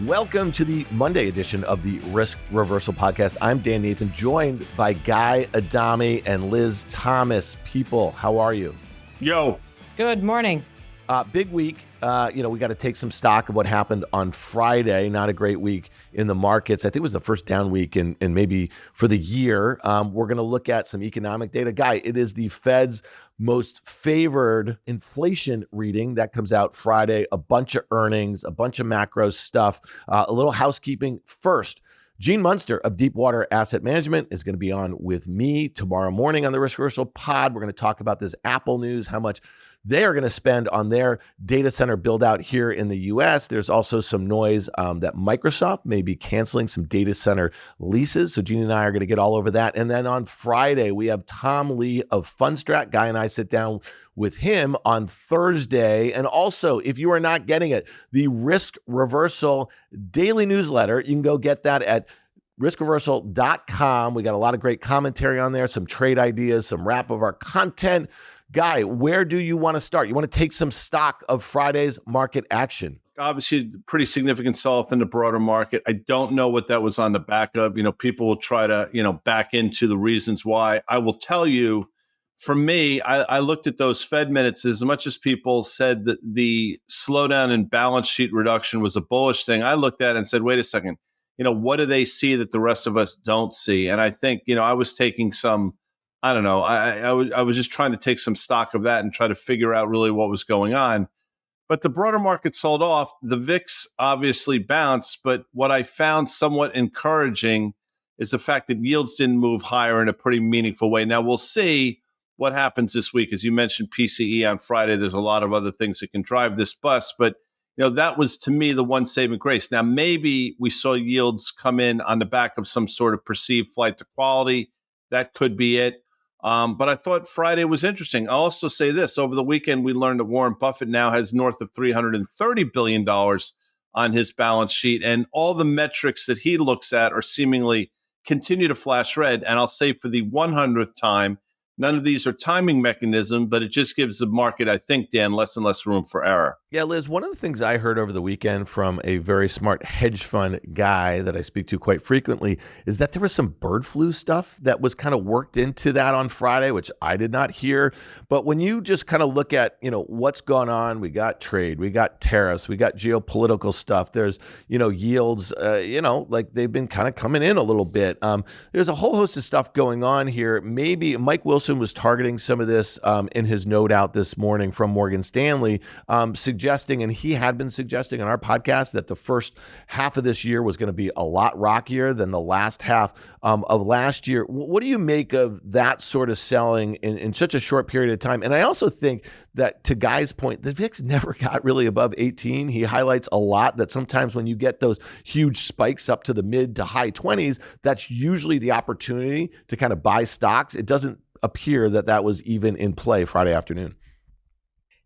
Welcome to the Monday edition of the Risk Reversal Podcast. I'm Dan Nathan, joined by Guy Adami and Liz Thomas. People, how are you? Yo. Good morning. Big week. We got to take some stock of what happened on Friday. Not a great week in the markets. I think it was the first down week in maybe for the year. We're going to look at some economic data. Guy, it is the Fed's most favored inflation reading that comes out Friday. A bunch of earnings, a bunch of macro stuff, a little housekeeping first. Gene Munster of Deepwater Asset Management is going to be on with me tomorrow morning on the Risk Reversal Pod. We're going to talk about this Apple news, how much they are going to spend on their data center build out here in the US. There's also some noise that Microsoft may be canceling some data center leases. So Gene and I are going to get all over that. And then on Friday, we have Tom Lee of Fundstrat. Guy and I sit down with him on Thursday. And also, if you are not getting it, the Risk Reversal daily newsletter, you can go get that at riskreversal.com. We got a lot of great commentary on there, some trade ideas, some wrap of our content. Guy, where do you want to start? You want to take some stock of Friday's market action? Obviously, pretty significant sell-off in the broader market. I don't know what that was on the back of. People will try to, back into the reasons why. I will tell you, for me, I looked at those Fed minutes. As much as people said that the slowdown in balance sheet reduction was a bullish thing, I looked at it and said, wait a second, what do they see that the rest of us don't see? And I think, I was taking some, I don't know. I was just trying to take some stock of that and try to figure out really what was going on. But the broader market sold off. The VIX obviously bounced. But what I found somewhat encouraging is the fact that yields didn't move higher in a pretty meaningful way. Now, we'll see what happens this week. As you mentioned, PCE on Friday, there's a lot of other things that can drive this bus. But, that was, to me, the one saving grace. Now, maybe we saw yields come in on the back of some sort of perceived flight to quality. That could be it. But I thought Friday was interesting. I'll also say this. Over the weekend, we learned that Warren Buffett now has north of $330 billion on his balance sheet. And all the metrics that he looks at are seemingly continue to flash red. And I'll say for the 100th time, none of these are timing mechanism, but it just gives the market, I think, Dan, less and less room for error. Yeah, Liz, one of the things I heard over the weekend from a very smart hedge fund guy that I speak to quite frequently is that there was some bird flu stuff that was kind of worked into that on Friday, which I did not hear. But when you just kind of look at, what's gone on, we got trade, we got tariffs, we got geopolitical stuff. There's, yields, like they've been kind of coming in a little bit. There's a whole host of stuff going on here. Maybe Mike Wilson was targeting some of this in his note out this morning from Morgan Stanley, suggesting, and he had been suggesting on our podcast that the first half of this year was going to be a lot rockier than the last half of last year. What do you make of that sort of selling in such a short period of time? And I also think that, to Guy's point, the VIX never got really above 18. He highlights a lot that sometimes when you get those huge spikes up to the mid to high 20s, that's usually the opportunity to kind of buy stocks. It doesn't appear that was even in play Friday afternoon.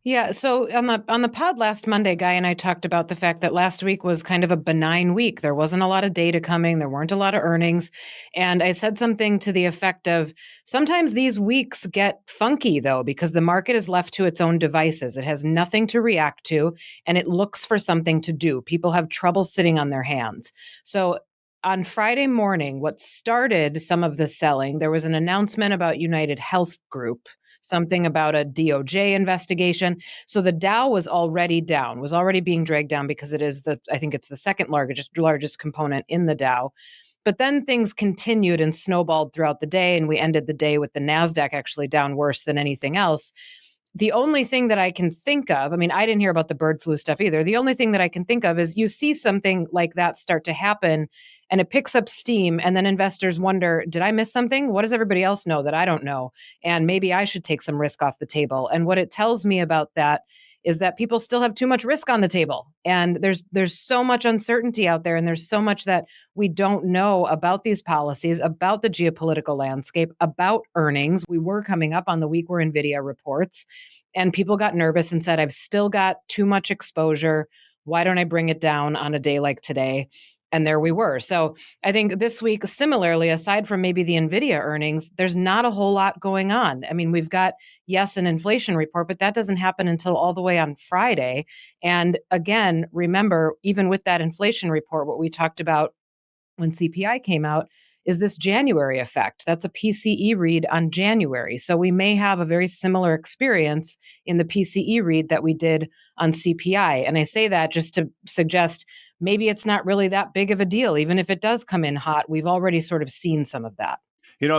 Yeah. So on the pod last Monday, Guy and I talked about the fact that last week was kind of a benign week. There wasn't a lot of data coming. There weren't a lot of earnings. And I said something to the effect of sometimes these weeks get funky, though, because the market is left to its own devices. It has nothing to react to, and it looks for something to do. People have trouble sitting on their hands. So on Friday morning, what started some of the selling, there was an announcement about United Health Group, something about a DOJ investigation. So the Dow was already down, was already being dragged down because it is I think it's the second largest component in the Dow. But then things continued and snowballed throughout the day, and we ended the day with the NASDAQ actually down worse than anything else. The only thing that I can think of, I didn't hear about the bird flu stuff either. The only thing that I can think of is you see something like that start to happen and it picks up steam, and then investors wonder, did I miss something? What does everybody else know that I don't know? And maybe I should take some risk off the table. And what it tells me about that is that people still have too much risk on the table. And there's so much uncertainty out there, and there's so much that we don't know about these policies, about the geopolitical landscape, about earnings. We were coming up on the week where Nvidia reports, and people got nervous and said, I've still got too much exposure. Why don't I bring it down on a day like today? And there we were. So I think this week, similarly, aside from maybe the Nvidia earnings, there's not a whole lot going on. I mean, we've got, yes, an inflation report, but that doesn't happen until all the way on Friday. And again, remember, even with that inflation report, what we talked about when CPI came out is this January effect. That's a PCE read on January. So we may have a very similar experience in the PCE read that we did on CPI. And I say that just to suggest maybe it's not really that big of a deal. Even if it does come in hot, we've already sort of seen some of that.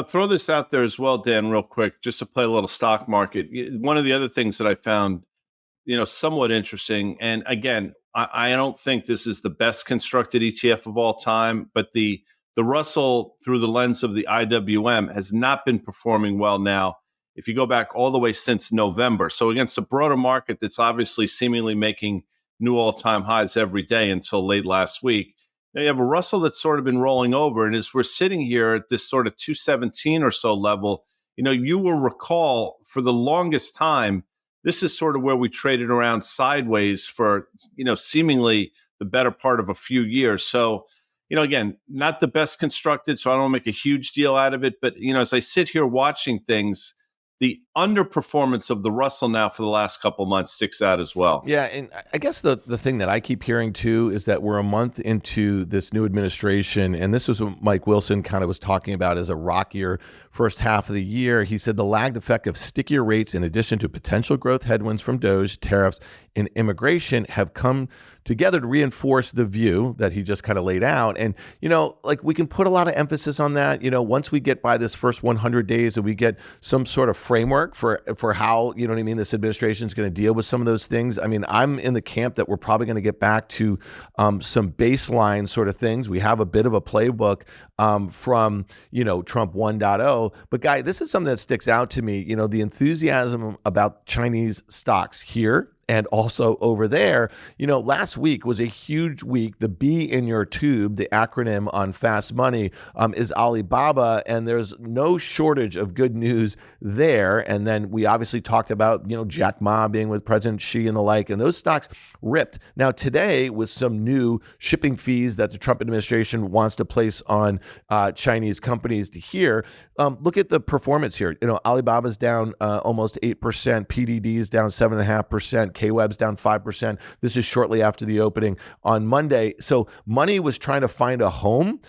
Throw this out there as well, Dan, real quick, just to play a little stock market. One of the other things that I found, somewhat interesting, and again, I don't think this is the best constructed ETF of all time, but the Russell through the lens of the IWM has not been performing well now. If you go back all the way since November, so against a broader market that's obviously seemingly making new all-time highs every day until late last week, now you have a Russell that's sort of been rolling over, and as we're sitting here at this sort of 217 or so level, you will recall for the longest time, this is sort of where we traded around sideways for, seemingly the better part of a few years. So, again, not the best constructed, so I don't make a huge deal out of it. But, as I sit here watching things, the underperformance of the Russell now for the last couple of months sticks out as well. Yeah, and I guess the thing that I keep hearing too is that we're a month into this new administration, and this is what Mike Wilson kind of was talking about as a rockier first half of the year. He said the lagged effect of stickier rates in addition to potential growth headwinds from DOGE, tariffs, and immigration have come together to reinforce the view that he just kind of laid out. And, we can put a lot of emphasis on that. Once we get by this first 100 days and we get some sort of framework for how, this administration is going to deal with some of those things. I mean, I'm in the camp that we're probably going to get back to some baseline sort of things. We have a bit of a playbook from, Trump 1.0. But Guy, this is something that sticks out to me, the enthusiasm about Chinese stocks here and also over there. Last week was a huge week. The B in your tube, the acronym on fast money, is Alibaba, and there's no shortage of good news there. And then we obviously talked about, Jack Ma being with President Xi and the like, and those stocks ripped. Now today, with some new shipping fees that the Trump administration wants to place on Chinese companies to here, look at the performance here. Alibaba's down almost 8%, PDD's down 7.5%, KWeb's down 5%. This is shortly after the opening on Monday. So money was trying to find a home,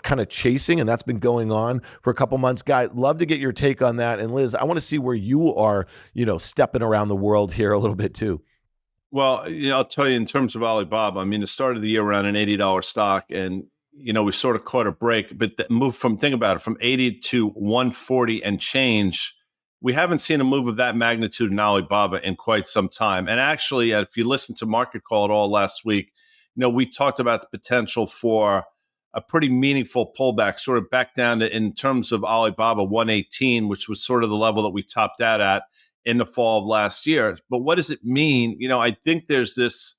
kind of chasing, and that's been going on for a couple months. Guy, love to get your take on that. And Liz, I want to see where you are, stepping around the world here a little bit too. Well, I'll tell you in terms of Alibaba, the start of the year around an $80 stock, and we sort of caught a break, but that moved think about it, from 80 to 140 and change. We haven't seen a move of that magnitude in Alibaba in quite some time. And actually, if you listen to Market Call at all last week, we talked about the potential for a pretty meaningful pullback, sort of back down to, in terms of Alibaba, 118, which was sort of the level that we topped out at in the fall of last year. But what does it mean? I think there's this,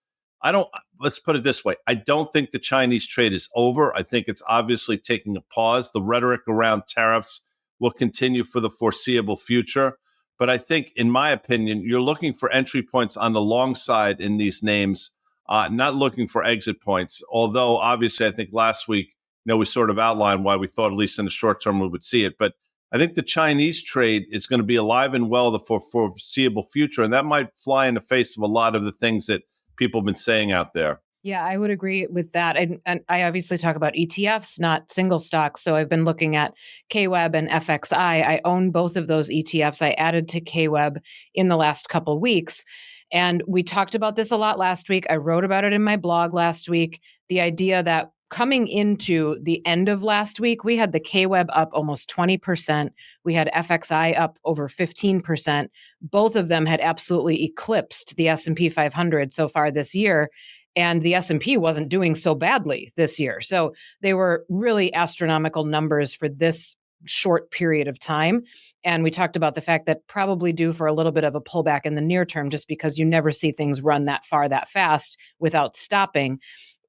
let's put it this way. I don't think the Chinese trade is over. I think it's obviously taking a pause. The rhetoric around tariffs will continue for the foreseeable future. But I think, in my opinion, you're looking for entry points on the long side in these names, not looking for exit points. Although, obviously, I think last week, we sort of outlined why we thought, at least in the short term, we would see it. But I think the Chinese trade is going to be alive and well for foreseeable future. And that might fly in the face of a lot of the things that people have been saying out there. Yeah, I would agree with that. And I obviously talk about ETFs, not single stocks. So I've been looking at KWeb and FXI. I own both of those ETFs. I added to KWeb in the last couple of weeks. And we talked about this a lot last week. I wrote about it in my blog last week. The idea that coming into the end of last week, we had the KWeb up almost 20%. We had FXI up over 15%. Both of them had absolutely eclipsed the S&P 500 so far this year. And the S&P wasn't doing so badly this year. So they were really astronomical numbers for this short period of time. And we talked about the fact that probably due for a little bit of a pullback in the near term, just because you never see things run that far, that fast without stopping.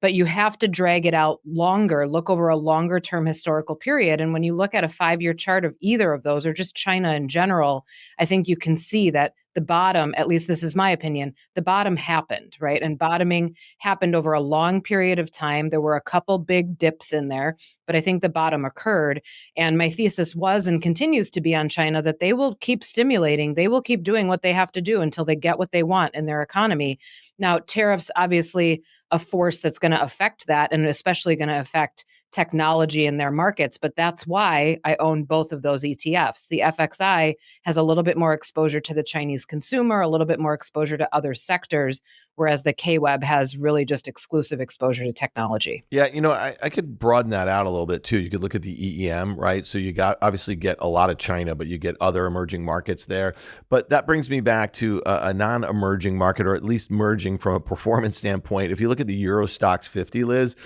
But you have to drag it out longer, look over a longer term historical period. And when you look at a 5-year chart of either of those, or just China in general, I think you can see that the bottom, at least this is my opinion, the bottom happened, right? And bottoming happened over a long period of time. There were a couple big dips in there, but I think the bottom occurred. And my thesis was and continues to be on China that they will keep stimulating, they will keep doing what they have to do until they get what they want in their economy. Now, tariffs, obviously, a force that's going to affect that, and especially going to affect technology in their markets. But that's why I own both of those ETFs. The FXI has a little bit more exposure to the Chinese consumer, a little bit more exposure to other sectors, whereas the KWEB has really just exclusive exposure to technology. Yeah, I could broaden that out a little bit too. You could look at the EEM, right? So you got obviously get a lot of China, but you get other emerging markets there. But that brings me back to a non-emerging market, or at least merging from a performance standpoint. If you look at the Euro Stocks 50, Liz,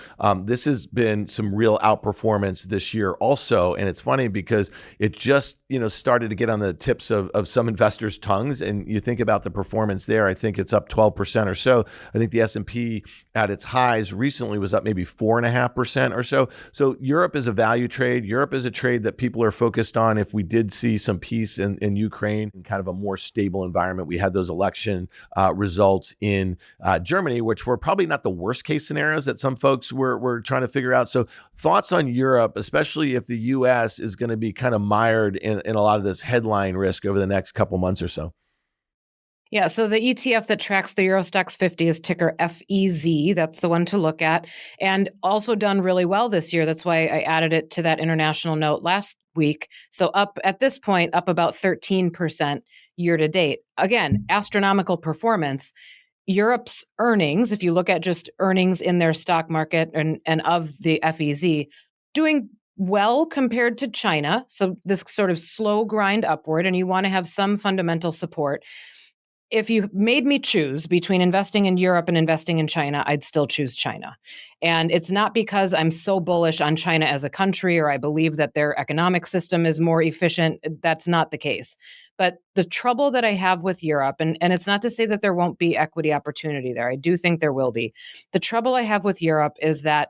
this has been some real outperformance this year also. And it's funny because it just, started to get on the tips of some investors' tongues. And you think about the performance there, I think it's up 12% or so. I think the S&P at its highs recently was up maybe 4.5% or so. So Europe is a value trade. Europe is a trade that people are focused on. If we did see some peace in Ukraine and kind of a more stable environment, we had those election results in Germany, which were probably not the worst case scenarios that some folks were trying to figure out. So thoughts on Europe, especially if the US is going to be kind of mired in a lot of this headline risk over the next couple months or so. Yeah, so the ETF that tracks the Eurostoxx 50 is ticker FEZ. That's the one to look at, and also done really well this year. That's why I added it to that international note last week. So up at this point, up about 13% year to date. Again, astronomical performance. Europe's earnings, if you look at just earnings in their stock market and of the FEZ, doing well compared to China. So this sort of slow grind upward, and you want to have some fundamental support. If you made me choose between investing in Europe and investing in China, I'd still choose China. And it's not because I'm so bullish on China as a country or I believe that their economic system is more efficient. That's not the case. But the trouble that I have with Europe, and it's not to say that there won't be equity opportunity there. I do think there will be. The trouble I have with Europe is that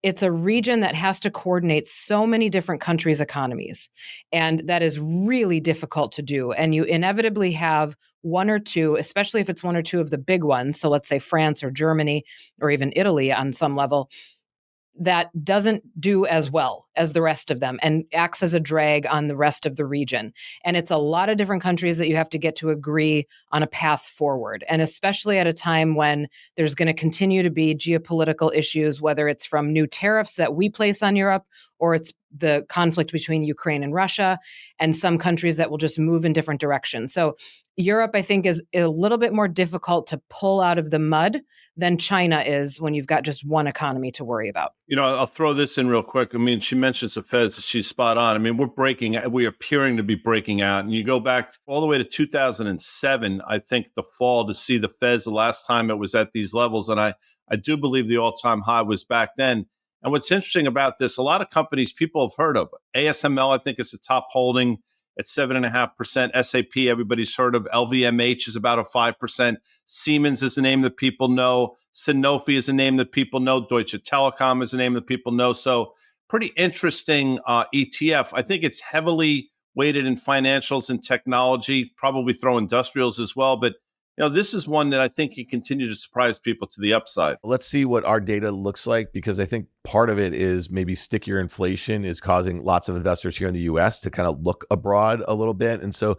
it's a region that has to coordinate so many different countries' economies. And that is really difficult to do. And you inevitably have one or two, especially if it's one or two of the big ones. So let's say France or Germany or even Italy on some level, that doesn't do as well as the rest of them and acts as a drag on the rest of the region. And it's a lot of different countries that you have to get to agree on a path forward. And especially at a time when there's going to continue to be geopolitical issues, whether it's from new tariffs that we place on Europe or it's the conflict between Ukraine and Russia, and some countries that will just move in different directions. So Europe, I think, is a little bit more difficult to pull out of the mud than China is when you've got just one economy to worry about. I'll throw this in real quick. I mean, she mentions the Feds. She's spot on. I mean, we are appearing to be breaking out. And you go back all the way to 2007, I think the fall, to see the Feds the last time it was at these levels. And I do believe the all-time high was back then. And what's interesting about this, a lot of companies people have heard of. ASML, I think, is the top holding at 7.5%. SAP, everybody's heard of. LVMH is about a 5%. Siemens is a name that people know. Sanofi is a name that people know. Deutsche Telekom is a name that people know. So pretty interesting ETF. I think it's heavily weighted in financials and technology, probably throw industrials as well. But this is one that I think can continue to surprise people to the upside. Let's see what our data looks like, because I think part of it is maybe stickier inflation is causing lots of investors here in the US to kind of look abroad a little bit. And so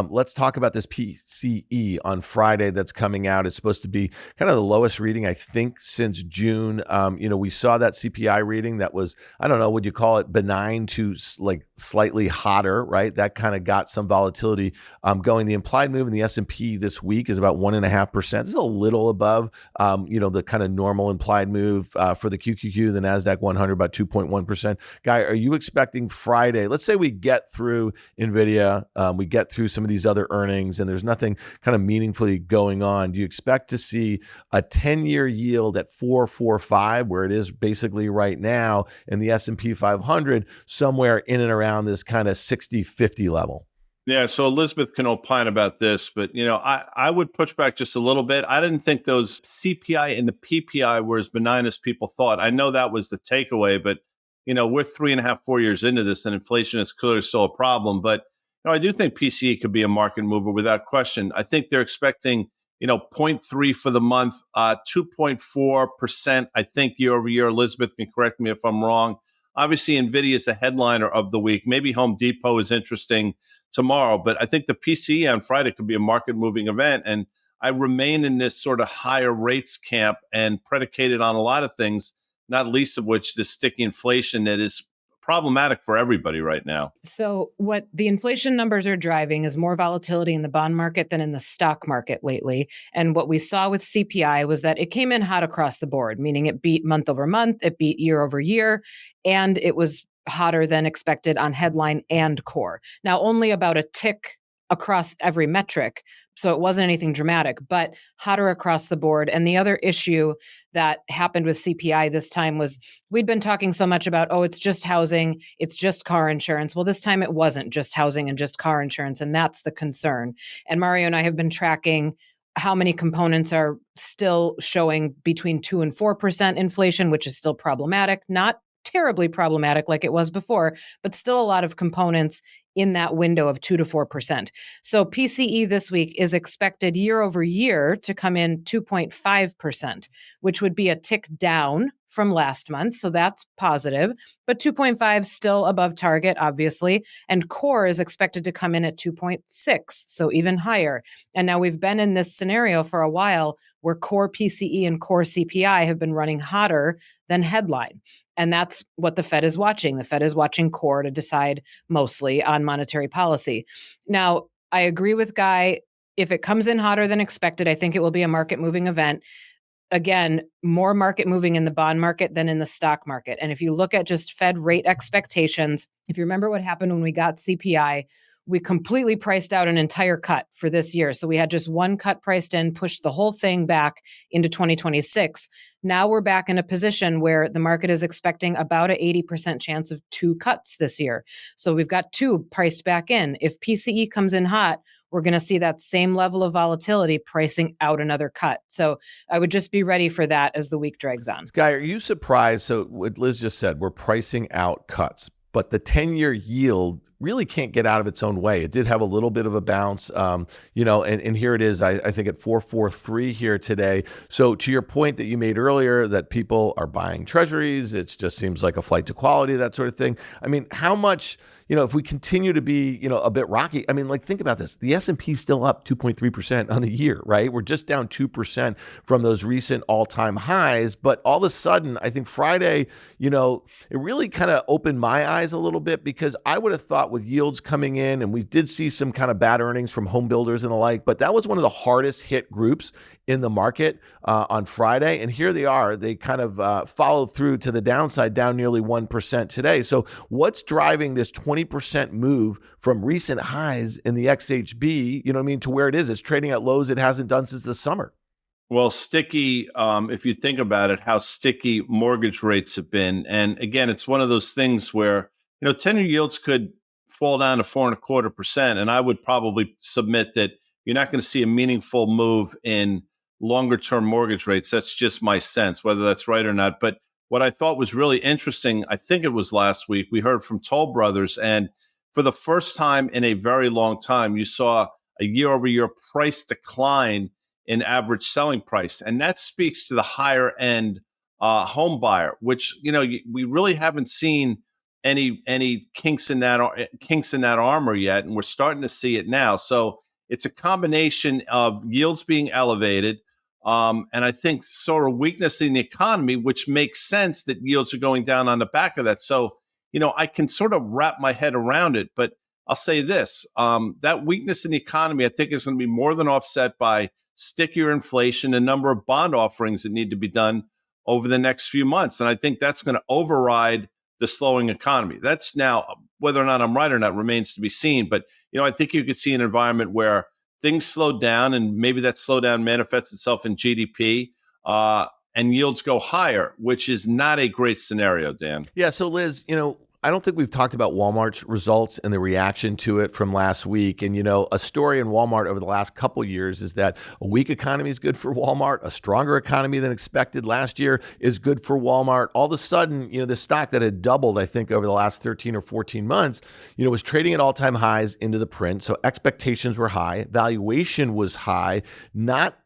let's talk about this PCE on Friday that's coming out. It's supposed to be kind of the lowest reading, I think, since June. We saw that CPI reading that was, I don't know, would you call it benign to like slightly hotter, right? That kind of got some volatility going. The implied move in the S&P this week is about 1.5%. This is a little above, the kind of normal implied move for the QQQ, the NASDAQ 100, about 2.1%. Guy, are you expecting Friday? Let's say we get through Nvidia, we get through some of these other earnings, and there's nothing kind of meaningfully going on. Do you expect to see a 10-year yield at 4.45, where it is basically right now, and the S&P 500 somewhere in and around this kind of 60-50 level? Yeah, so Elizabeth can opine about this, but I would push back just a little bit. I didn't think those CPI and the PPI were as benign as people thought. I know that was the takeaway, but we're 3.5, 4 years into this, and inflation is clearly still a problem. But No, I do think PCE could be a market mover without question. I think they're expecting, zero point 0.3 for the month, 2.4%, I think, year over year. Elizabeth can correct me if I'm wrong. Obviously, Nvidia is the headliner of the week. Maybe Home Depot is interesting tomorrow, but I think the PCE on Friday could be a market moving event. And I remain in this sort of higher rates camp and predicated on a lot of things, not least of which this sticky inflation that is problematic for everybody right now. So, what the inflation numbers are driving is more volatility in the bond market than in the stock market lately. And what we saw with CPI was that it came in hot across the board, meaning it beat month over month, it beat year over year, and it was hotter than expected on headline and core. Now, only about a tick across every metric. So it wasn't anything dramatic, but hotter across the board. And the other issue that happened with CPI this time was we'd been talking so much about, oh, it's just housing, it's just car insurance. Well, this time it wasn't just housing and just car insurance. And that's the concern. And Mario and I have been tracking how many components are still showing between 2 and 4% inflation, which is still problematic, not terribly problematic like it was before, but still a lot of components in that window of 2 to 4%. So PCE this week is expected year over year to come in 2.5%, which would be a tick down from last month. So that's positive, but 2.5 still above target, obviously. And core is expected to come in at 2.6, so even higher. And now we've been in this scenario for a while where core PCE and core CPI have been running hotter than headline. And that's what the Fed is watching. The Fed is watching core to decide mostly on monetary policy. Now, I agree with Guy. If it comes in hotter than expected, I think it will be a market moving event. Again, more market moving in the bond market than in the stock market. And if you look at just Fed rate expectations, if you remember what happened when we got CPI, we completely priced out an entire cut for this year. So we had just one cut priced in, pushed the whole thing back into 2026. Now we're back in a position where the market is expecting about an 80% chance of 2 cuts this year. So we've got 2 priced back in. If PCE comes in hot, we're going to see that same level of volatility pricing out another cut. So I would just be ready for that as the week drags on. Guy, are you surprised? So what Liz just said, we're pricing out cuts, but the 10-year yield really can't get out of its own way. It did have a little bit of a bounce, and here it is, I think at 443 here today. So to your point that you made earlier that people are buying treasuries, it just seems like a flight to quality, that sort of thing. I mean, how much, if we continue to be, a bit rocky, I mean, like, think about this. The S&P is still up 2.3% on the year, right? We're just down 2% from those recent all-time highs. But all of a sudden, I think Friday, it really kind of opened my eyes a little bit, because I would have thought with yields coming in, and we did see some kind of bad earnings from home builders and the like, but that was one of the hardest hit groups in the market on Friday. And here they are. They kind of followed through to the downside, down nearly 1% today. So what's driving this 20% move from recent highs in the XHB, to where it is? It's trading at lows it hasn't done since the summer. Well, sticky, if you think about it, how sticky mortgage rates have been. And again, it's one of those things where, 10-year yields could fall down to 4.25%. And I would probably submit that you're not going to see a meaningful move in longer term mortgage rates. That's just my sense, whether that's right or not. But what I thought was really interesting, I think it was last week, we heard from Toll Brothers, and for the first time in a very long time, you saw a year over year price decline in average selling price. And that speaks to the higher end home buyer, which, we really haven't seen any kinks in that armor yet. And we're starting to see it now. So it's a combination of yields being elevated, and I think sort of weakness in the economy, which makes sense that yields are going down on the back of that. So, I can sort of wrap my head around it, but I'll say this, that weakness in the economy, I think, is going to be more than offset by stickier inflation, a number of bond offerings that need to be done over the next few months. And I think that's going to override the slowing economy. That's now, whether or not I'm right or not remains to be seen. But, I think you could see an environment where things slow down, and maybe that slowdown manifests itself in GDP, and yields go higher, which is not a great scenario, Dan. Yeah. So Liz, I don't think we've talked about Walmart's results and the reaction to it from last week. And, a story in Walmart over the last couple years is that a weak economy is good for Walmart. A stronger economy than expected last year is good for Walmart. All of a sudden, the stock that had doubled, I think, over the last 13 or 14 months, was trading at all-time highs into the print. So expectations were high. Valuation was high. Not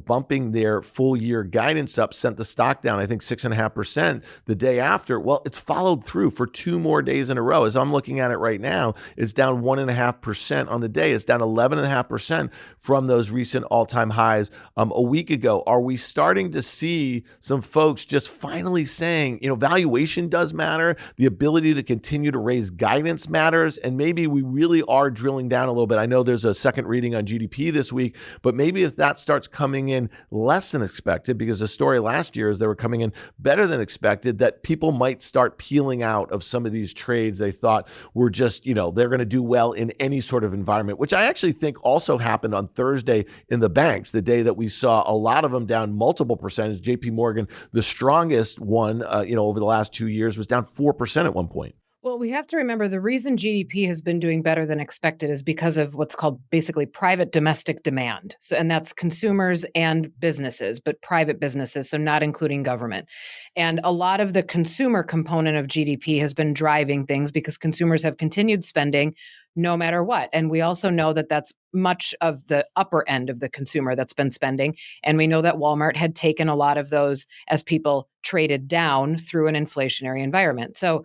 bumping their full year guidance up sent the stock down, I think 6.5% the day after. Well, it's followed through for 2 more days in a row. As I'm looking at it right now, it's down 1.5% on the day. It's down 11.5% from those recent all-time highs a week ago. Are we starting to see some folks just finally saying, valuation does matter, the ability to continue to raise guidance matters, and maybe we really are drilling down a little bit? I know there's a second reading on GDP this week, but maybe if that starts coming in less than expected, because the story last year is they were coming in better than expected, that people might start peeling out of some of these trades they thought were just, they're going to do well in any sort of environment, which I actually think also happened on Thursday in the banks, the day that we saw a lot of them down multiple percentage. JP Morgan, the strongest one, over the last 2 years, was down 4% at one point. Well, we have to remember the reason GDP has been doing better than expected is because of what's called basically private domestic demand. So, and that's consumers and businesses, but private businesses, so not including government. And a lot of the consumer component of GDP has been driving things because consumers have continued spending no matter what. And we also know that that's much of the upper end of the consumer that's been spending. And we know that Walmart had taken a lot of those as people traded down through an inflationary environment. So,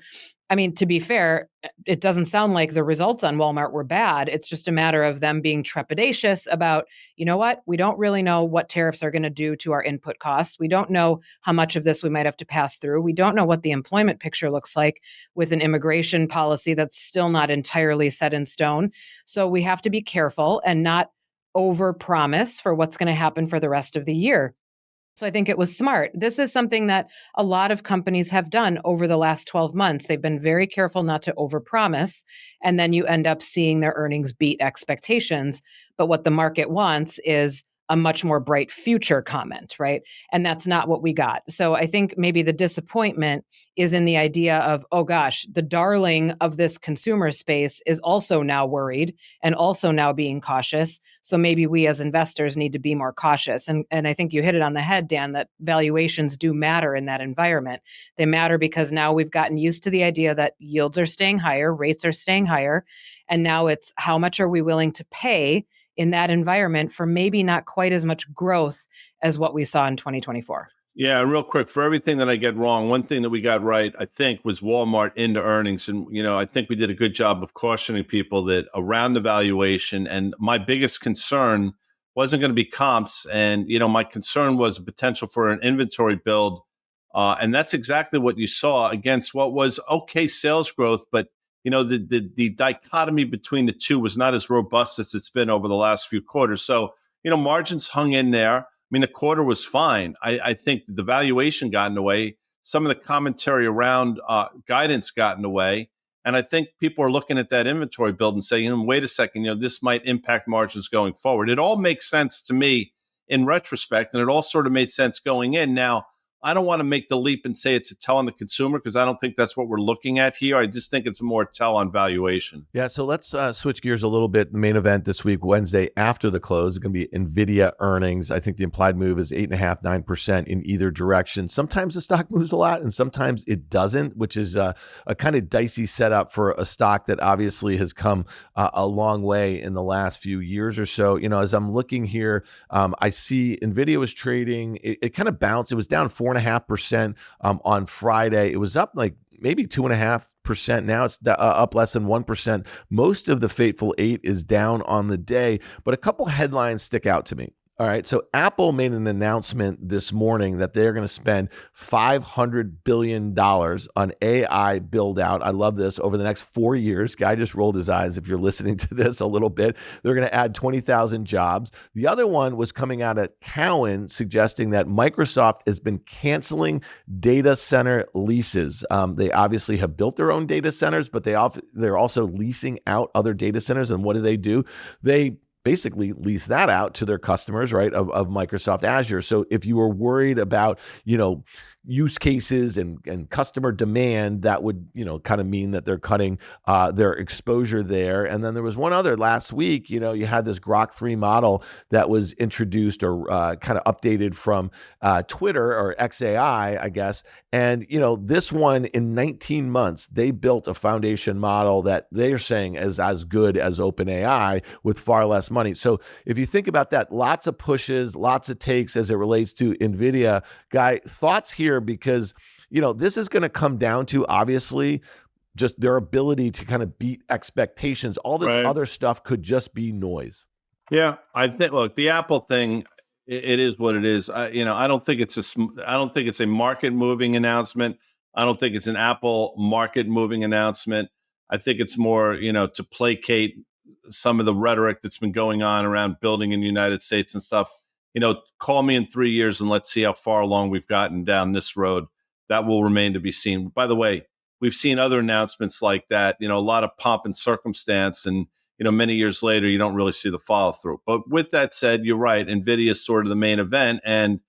I mean, to be fair, it doesn't sound like the results on Walmart were bad. It's just a matter of them being trepidatious about, we don't really know what tariffs are going to do to our input costs. We don't know how much of this we might have to pass through. We don't know what the employment picture looks like with an immigration policy that's still not entirely set in stone. So we have to be careful and not overpromise for what's going to happen for the rest of the year. So I think it was smart. This is something that a lot of companies have done over the last 12 months. They've been very careful not to overpromise, and then you end up seeing their earnings beat expectations. But what the market wants is a much more bright future comment, right? And that's not what we got. So I think maybe the disappointment is in the idea of, oh gosh, the darling of this consumer space is also now worried and also now being cautious. So maybe we as investors need to be more cautious. And I think you hit it on the head, Dan, that valuations do matter in that environment. They matter because now we've gotten used to the idea that yields are staying higher, rates are staying higher. And now it's how much are we willing to pay in that environment for maybe not quite as much growth as what we saw in 2024. Yeah, and real quick, for everything that I get wrong, one thing that we got right, I think, was Walmart into earnings. And, I think we did a good job of cautioning people that around the valuation. And my biggest concern wasn't going to be comps. And, my concern was potential for an inventory build. And that's exactly what you saw against what was okay sales growth. But the dichotomy between the two was not as robust as it's been over the last few quarters. So, margins hung in there. I mean, the quarter was fine. I think the valuation got in the way. Some of the commentary around guidance got in the way. And I think people are looking at that inventory build and saying, wait a second, this might impact margins going forward. It all makes sense to me in retrospect, and it all sort of made sense going in. Now, I don't want to make the leap and say it's a tell on the consumer, because I don't think that's what we're looking at here. I just think it's a more tell on valuation. Yeah, so let's switch gears a little bit. The main event this week, Wednesday after the close, is going to be Nvidia earnings. I think the implied move is 8.5%, 9% in either direction. Sometimes the stock moves a lot and sometimes it doesn't, which is a kind of dicey setup for a stock that obviously has come a long way in the last few years or so. As I'm looking here, I see Nvidia was trading, it kind of bounced. It was down 4.5% on Friday. It was up like maybe 2.5%. Now it's up less than 1%. Most of the fateful 8 is down on the day, but a couple headlines stick out to me. All right, so Apple made an announcement this morning that they're going to spend $500 billion on AI build out. I love this. Over the next 4 years, guy just rolled his eyes if you're listening to this a little bit. They're going to add 20,000 jobs. The other one was coming out at Cowen suggesting that Microsoft has been canceling data center leases. They obviously have built their own data centers, but they're also leasing out other data centers. And what do? They basically lease that out to their customers, right, of Microsoft Azure. So if you were worried about, use cases and customer demand that would, kind of mean that they're cutting their exposure there. And then there was one other last week, you had this Grok 3 model that was introduced or kind of updated from Twitter or XAI, I guess. And, this one in 19 months, they built a foundation model that they're saying is as good as OpenAI with far less money. So if you think about that, lots of pushes, lots of takes as it relates to Nvidia. Guy, thoughts here, because, this is going to come down to, obviously, just their ability to kind of beat expectations. All this other stuff could just be noise. Yeah, I think. Look, the Apple thing, it is what it is. I don't think it's a market moving announcement. I don't think it's an Apple market moving announcement. I think it's more, to placate some of the rhetoric that's been going on around building in the United States and stuff. Call me in 3 years and let's see how far along we've gotten down this road. That will remain to be seen. By the way, we've seen other announcements like that, a lot of pomp and circumstance, and many years later, you don't really see the follow through. But with that said, you're right. NVIDIA is sort of the main event. And,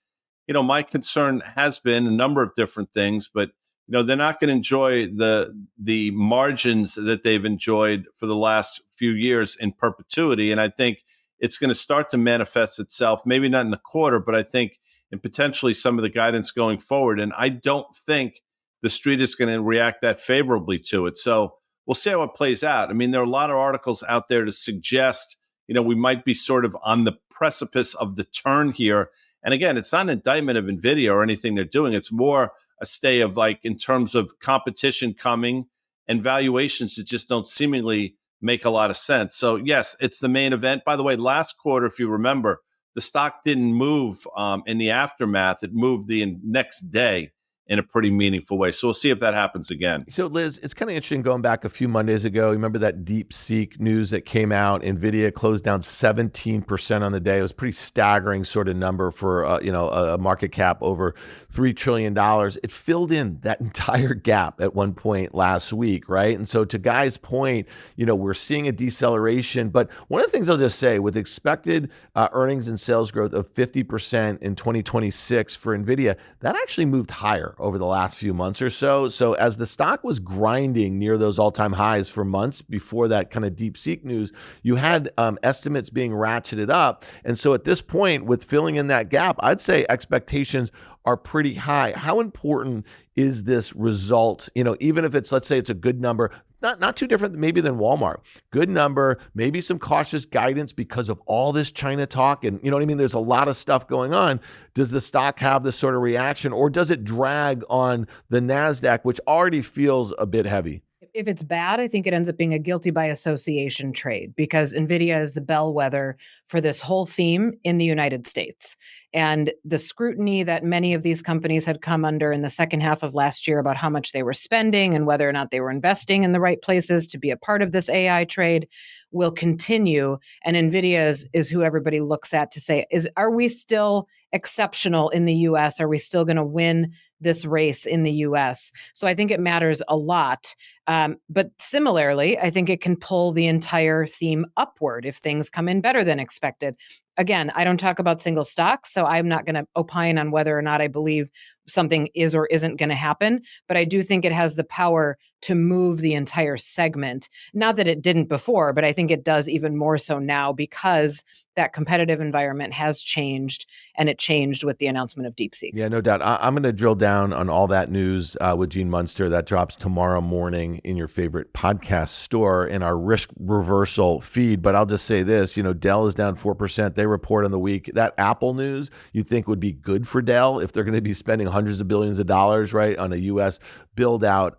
my concern has been a number of different things, but, they're not going to enjoy the margins that they've enjoyed for the last few years in perpetuity. And I think it's going to start to manifest itself, maybe not in the quarter, but I think in potentially some of the guidance going forward. And I don't think the street is going to react that favorably to it. So we'll see how it plays out. I mean, there are a lot of articles out there to suggest, we might be sort of on the precipice of the turn here. And again, it's not an indictment of NVIDIA or anything they're doing. It's more a stay of, like, in terms of competition coming and valuations that just don't seemingly make a lot of sense. So yes, it's the main event. By the way, last quarter, if you remember, the stock didn't move in the aftermath. It moved the next day in a pretty meaningful way. So we'll see if that happens again. So Liz, it's kind of interesting going back a few Mondays ago. You remember that DeepSeek news that came out? Nvidia closed down 17% on the day. It was a pretty staggering sort of number for a market cap over $3 trillion. It filled in that entire gap at one point last week, right? And so to Guy's point, we're seeing a deceleration. But one of the things I'll just say, with expected earnings and sales growth of 50% in 2026 for Nvidia, that actually moved higher over the last few months or so. So as the stock was grinding near those all-time highs for months before that kind of DeepSeek news, you had estimates being ratcheted up. And so at this point, with filling in that gap, I'd say expectations are pretty high. How important is this result? Even if it's, let's say it's a good number, not too different maybe than Walmart. Good number, maybe some cautious guidance because of all this China talk. And you know what I mean? There's a lot of stuff going on. Does the stock have this sort of reaction, or does it drag on the NASDAQ, which already feels a bit heavy? If it's bad, I think it ends up being a guilty by association trade, because NVIDIA is the bellwether for this whole theme in the United States. And the scrutiny that many of these companies had come under in the second half of last year about how much they were spending and whether or not they were investing in the right places to be a part of this AI trade will continue. And NVIDIA is who everybody looks at to say, are we still exceptional in the US? Are we still going to win this race in the US? So I think it matters a lot. But similarly, I think it can pull the entire theme upward if things come in better than expected. Again, I don't talk about single stocks, so I'm not going to opine on whether or not I believe something is or isn't going to happen. But I do think it has the power to move the entire segment. Not that it didn't before, but I think it does even more so now, because that competitive environment has changed, and it changed with the announcement of DeepSeek. Yeah, no doubt. I'm going to drill down on all that news with Gene Munster. That drops tomorrow morning in your favorite podcast store in our risk reversal feed. But I'll just say this, Dell is down 4%. They report on the week. That Apple news you'd think would be good for Dell if they're going to be spending hundreds of billions of dollars, right, on a U.S. build out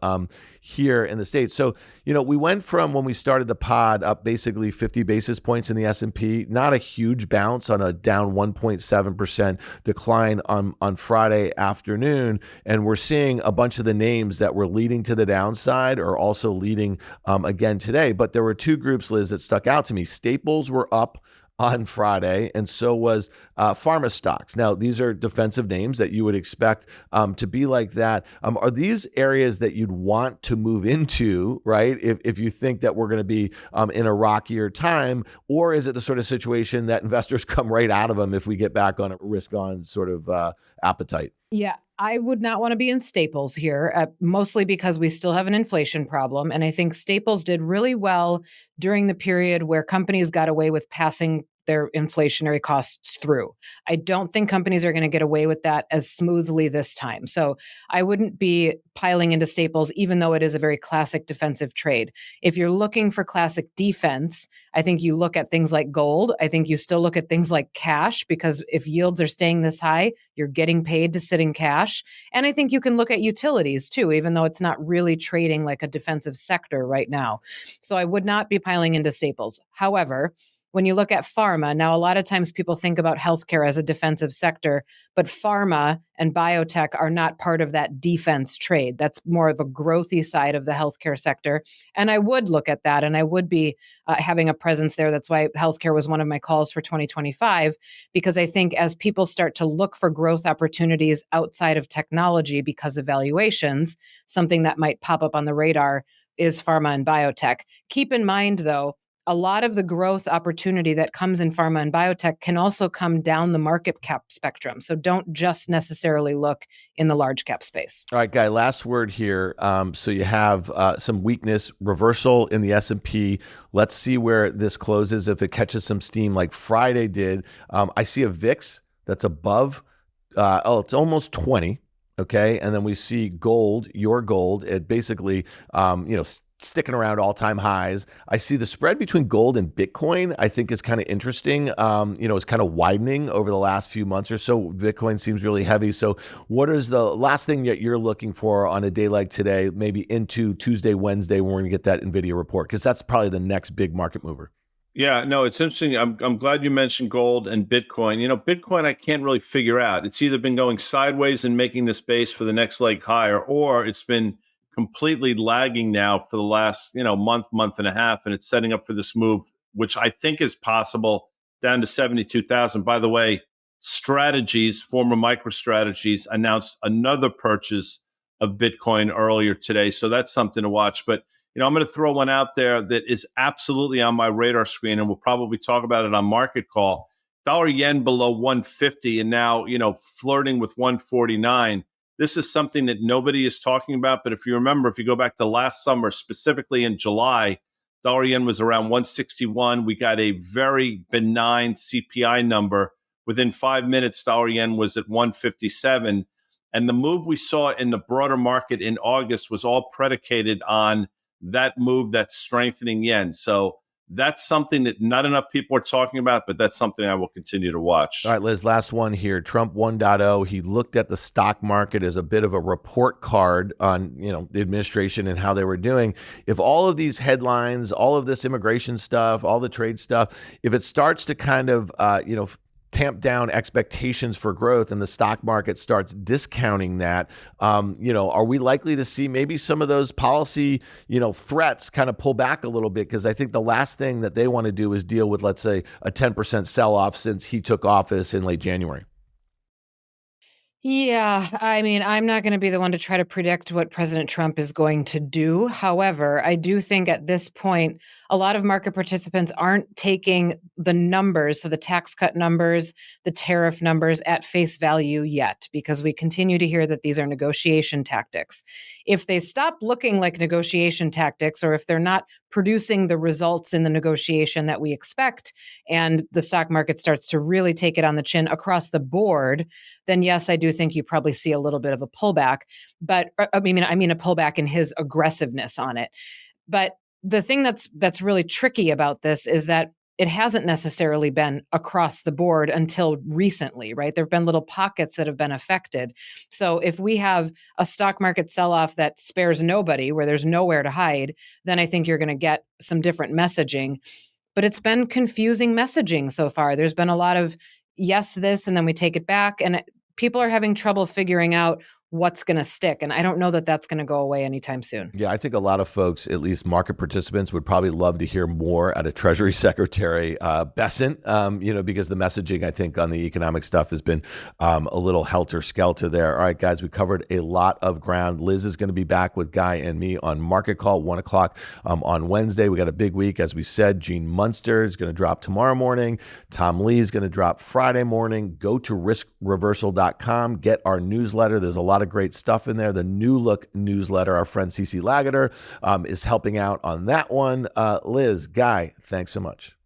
here in the States. So, we went from when we started the pod up basically 50 basis points in the S&P, not a huge bounce on a down 1.7% decline on Friday afternoon. And we're seeing a bunch of the names that were leading to the downside are also leading again today. But there were two groups, Liz, that stuck out to me. Staples were up on Friday, and so was pharma stocks. Now, these are defensive names that you would expect to be like that. Are these areas that you'd want to move into, right, if you think that we're going to be in a rockier time, or is it the sort of situation that investors come right out of them if we get back on a risk-on sort of appetite? Yeah, I would not want to be in staples here, mostly because we still have an inflation problem. And I think staples did really well during the period where companies got away with passing their inflationary costs through. I don't think companies are going to get away with that as smoothly this time. So I wouldn't be piling into staples, even though it is a very classic defensive trade. If you're looking for classic defense, I think you look at things like gold. I think you still look at things like cash, because if yields are staying this high, you're getting paid to sit in cash. And I think you can look at utilities too, even though it's not really trading like a defensive sector right now. So I would not be piling into staples. However, when you look at pharma, now a lot of times people think about healthcare as a defensive sector, but pharma and biotech are not part of that defense trade. That's more of a growthy side of the healthcare sector. And I would look at that, and I would be having a presence there. That's why healthcare was one of my calls for 2025, because I think as people start to look for growth opportunities outside of technology because of valuations, something that might pop up on the radar is pharma and biotech. Keep in mind, though, a lot of the growth opportunity that comes in pharma and biotech can also come down the market cap spectrum. So don't just necessarily look in the large cap space. All right, Guy, last word here. So you have some weakness, reversal in the S&P. Let's see where this closes. If it catches some steam like Friday did, I see a VIX that's above, it's almost 20. Okay. And then we see gold, your gold, at basically, sticking around all-time highs. I see the spread between gold and Bitcoin, I think, is kind of interesting. It's kind of widening over the last few months or so. Bitcoin seems really heavy. So what is the last thing that you're looking for on a day like today, maybe into Tuesday, Wednesday, when we're going to get that Nvidia report? Because that's probably the next big market mover. Yeah, no, it's interesting. I'm glad you mentioned gold and Bitcoin. Bitcoin, I can't really figure out. It's either been going sideways and making the space for the next leg higher, or it's been completely lagging now for the last, month and a half, and it's setting up for this move, which I think is possible, down to 72,000. By the way, Strategies, former MicroStrategies, announced another purchase of Bitcoin earlier today, so that's something to watch. But I'm going to throw one out there that is absolutely on my radar screen, and we'll probably talk about it on Market Call. Dollar yen below 150, and now flirting with 149. This is something that nobody is talking about. But if you remember, if you go back to last summer, specifically in July, dollar yen was around 161. We got a very benign CPI number. Within 5 minutes, dollar yen was at 157. And the move we saw in the broader market in August was all predicated on that move, that's strengthening yen. So that's something that not enough people are talking about, but that's something I will continue to watch. All right, Liz, last one here. Trump 1.0, he looked at the stock market as a bit of a report card on, the administration and how they were doing. If all of these headlines, all of this immigration stuff, all the trade stuff, if it starts to kind of, tamp down expectations for growth and the stock market starts discounting that, are we likely to see maybe some of those policy, threats kind of pull back a little bit? Because I think the last thing that they want to do is deal with, let's say, a 10% sell-off since he took office in late January. Yeah, I mean, I'm not going to be the one to try to predict what President Trump is going to do. However, I do think at this point, a lot of market participants aren't taking the numbers, so the tax cut numbers, the tariff numbers at face value yet, because we continue to hear that these are negotiation tactics. If they stop looking like negotiation tactics, or if they're not producing the results in the negotiation that we expect, and the stock market starts to really take it on the chin across the board, then yes, I do think you probably see a little bit of a pullback. But I mean a pullback in his aggressiveness on it. But the thing that's really tricky about this is that it hasn't necessarily been across the board until recently, right? There have been little pockets that have been affected. So if we have a stock market sell-off that spares nobody, where there's nowhere to hide, then I think you're going to get some different messaging. But it's been confusing messaging so far. There's been a lot of yes, this, and then we take it back. And people are having trouble figuring out what's going to stick. And I don't know that that's going to go away anytime soon. Yeah, I think a lot of folks, at least market participants, would probably love to hear more out of Treasury Secretary Bessent, because the messaging, I think, on the economic stuff has been a little helter-skelter there. All right, guys, we covered a lot of ground. Liz is going to be back with Guy and me on Market Call, 1 o'clock on Wednesday. We got a big week, as we said. Gene Munster is going to drop tomorrow morning. Tom Lee is going to drop Friday morning. Go to riskreversal.com. Get our newsletter. There's a lot of great stuff in there. The New Look newsletter, our friend Cece Lagater is helping out on that one. Liz, Guy, thanks so much.